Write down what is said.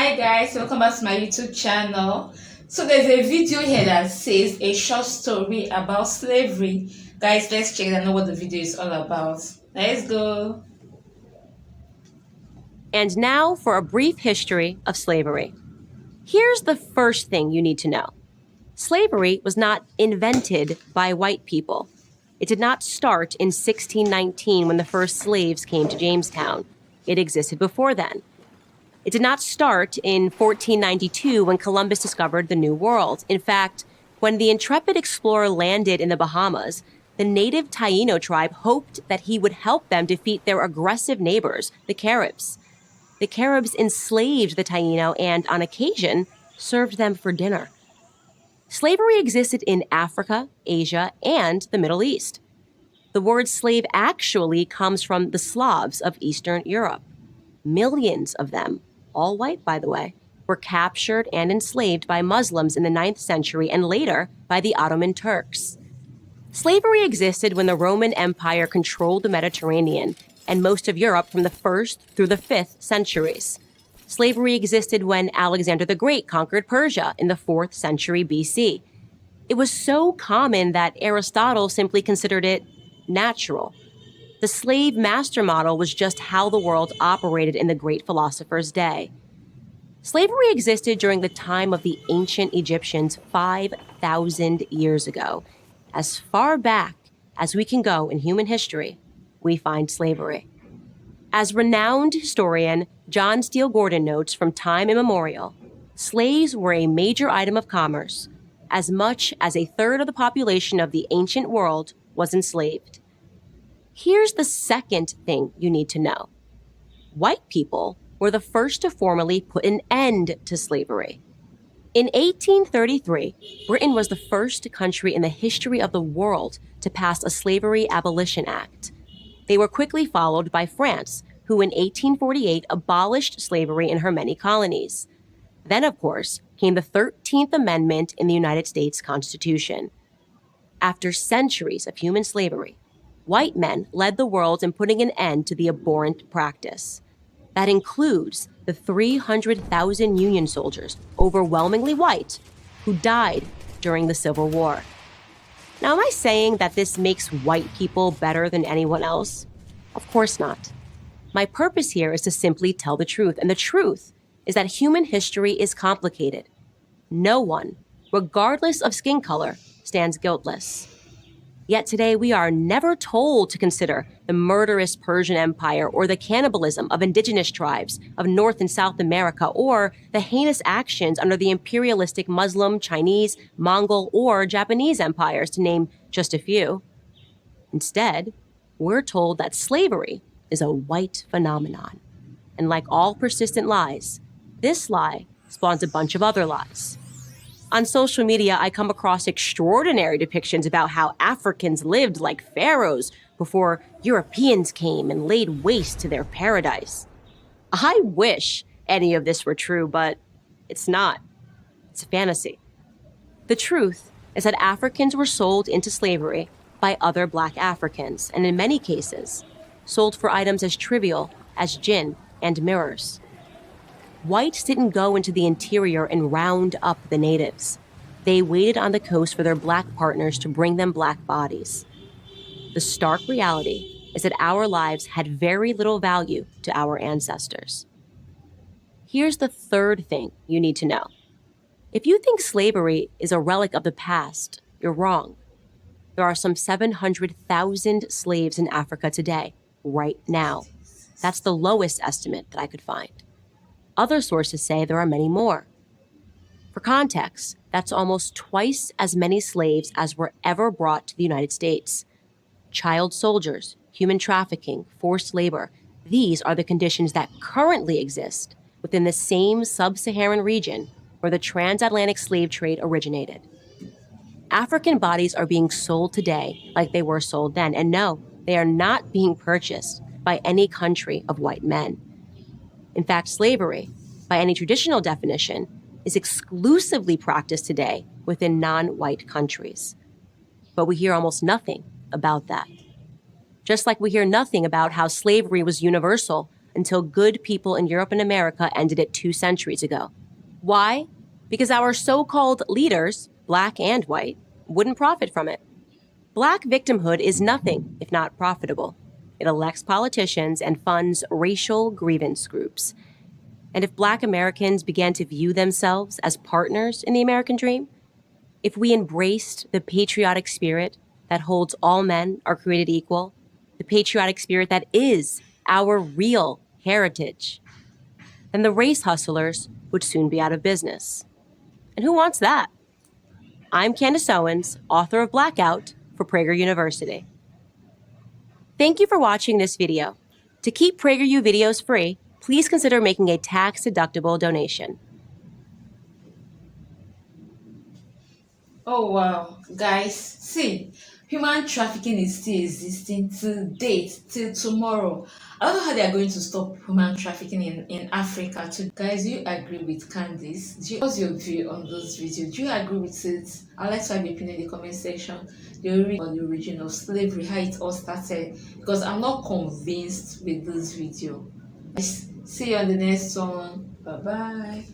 Hi guys, welcome back to my YouTube channel. So there's a video here that says a short story about slavery. Guys, let's check it and know what the video is all about. Let's go. And now for a brief history of slavery. Here's the first thing you need to know. Slavery was not invented by white people. It did not start in 1619 when the first slaves came to Jamestown. It existed before then. It did not start in 1492 when Columbus discovered the New World. In fact, when the intrepid explorer landed in the Bahamas, the native Taino tribe hoped that he would help them defeat their aggressive neighbors, the Caribs. The Caribs enslaved the Taino and, on occasion, served them for dinner. Slavery existed in Africa, Asia, and the Middle East. The word slave actually comes from the Slavs of Eastern Europe. Millions of them, all white by the way, were captured and enslaved by Muslims in the 9th century and later by the Ottoman Turks. Slavery existed when the Roman Empire controlled the Mediterranean and most of Europe from the 1st through the 5th centuries. Slavery existed when Alexander the Great conquered Persia in the 4th century BC. It was so common that Aristotle simply considered it natural. The slave-master model was just how the world operated in the great philosopher's day. Slavery existed during the time of the ancient Egyptians 5,000 years ago. As far back as we can go in human history, we find slavery. As renowned historian John Steele Gordon notes from time immemorial, slaves were a major item of commerce. As much as a third of the population of the ancient world was enslaved. Here's the second thing you need to know. White people were the first to formally put an end to slavery. In 1833, Britain was the first country in the history of the world to pass a Slavery Abolition Act. They were quickly followed by France, who in 1848 abolished slavery in her many colonies. Then, of course, came the 13th Amendment in the United States Constitution. After centuries of human slavery, white men led the world in putting an end to the abhorrent practice. That includes the 300,000 Union soldiers, overwhelmingly white, who died during the Civil War. Now, am I saying that this makes white people better than anyone else? Of course not. My purpose here is to simply tell the truth, and the truth is that human history is complicated. No one, regardless of skin color, stands guiltless. Yet today we are never told to consider the murderous Persian Empire or the cannibalism of indigenous tribes of North and South America or the heinous actions under the imperialistic Muslim, Chinese, Mongol, or Japanese empires, to name just a few. Instead, we're told that slavery is a white phenomenon. And like all persistent lies, this lie spawns a bunch of other lies. On social media, I come across extraordinary depictions about how Africans lived like pharaohs before Europeans came and laid waste to their paradise. I wish any of this were true, but it's not. It's a fantasy. The truth is that Africans were sold into slavery by other Black Africans, and in many cases, sold for items as trivial as gin and mirrors. Whites didn't go into the interior and round up the natives. They waited on the coast for their Black partners to bring them Black bodies. The stark reality is that our lives had very little value to our ancestors. Here's the third thing you need to know. If you think slavery is a relic of the past, you're wrong. There are some 700,000 slaves in Africa today, right now. That's the lowest estimate that I could find. Other sources say there are many more. For context, that's almost twice as many slaves as were ever brought to the United States. Child soldiers, human trafficking, forced labor, these are the conditions that currently exist within the same sub-Saharan region where the transatlantic slave trade originated. African bodies are being sold today like they were sold then, and no, they are not being purchased by any country of white men. In fact, slavery, by any traditional definition, is exclusively practiced today within non-white countries. But we hear almost nothing about that. Just like we hear nothing about how slavery was universal until good people in Europe and America ended it 2 centuries ago. Why? Because our so-called leaders, black and white, wouldn't profit from it. Black victimhood is nothing if not profitable. It elects politicians and funds racial grievance groups. And if Black Americans began to view themselves as partners in the American dream, if we embraced the patriotic spirit that holds all men are created equal, the patriotic spirit that is our real heritage, then the race hustlers would soon be out of business. And who wants that? I'm Candace Owens, author of Blackout for Prager University. Thank you for watching this video. To keep PragerU videos free, please consider making a tax-deductible donation. Oh wow, guys, see, human trafficking is still existing till date, till tomorrow. I don't know how they are going to stop human trafficking in Africa. Guys, do you agree with Candice? What's your view on those videos? Do you agree with it? I'd like to have your opinion in the comment section. The origin of slavery, how it all started. Because I'm not convinced with this video. See you on the next one. Bye bye.